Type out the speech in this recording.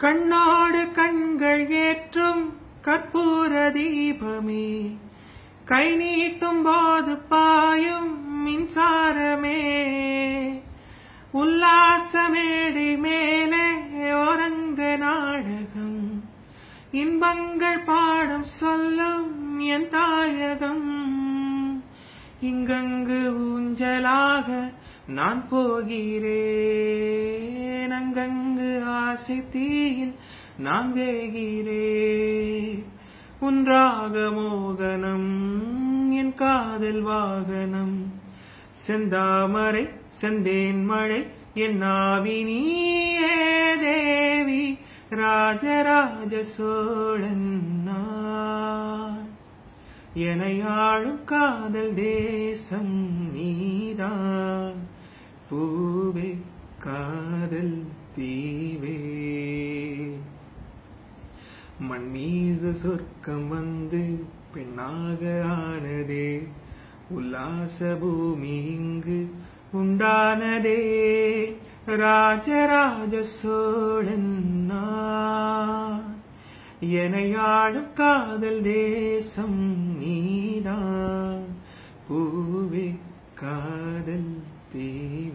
கண்ணோடு கண்கள் ஏற்றும் கற்பூர தீபமே, கை நீட்டும் போது பாயும் மின்சாரமே, உல்லாச மேடை மேலே ஒரங்க நாடகம், இன்பங்கள் பாடம் சொல்லும் என் தாயகம். இங்கங்கு ஊஞ்சலாக நான் போகிறேன், அங்கங்கு ஆசை தீயில் நான் வேகிறேன். உன்றாக மோகனம் என் காதல் வாகனம், செந்தாமரை செந்தேன் மழை என் ஆவி நீயே தேவி, ராஜராஜ சோழன் நான். எனையாளும் காதல் தேசம் நீதான், பூவே காதல் தீவே. மண் மீது சொர்க்கம் வந்து பெண்ணாக ஆனதே, உல்லாச பூமி இங்கு உண்டானதே, ராஜராஜ சோழன் நான். எனையாளும் காதல் தேசம் நீதான், பூவே காதல் தீவே.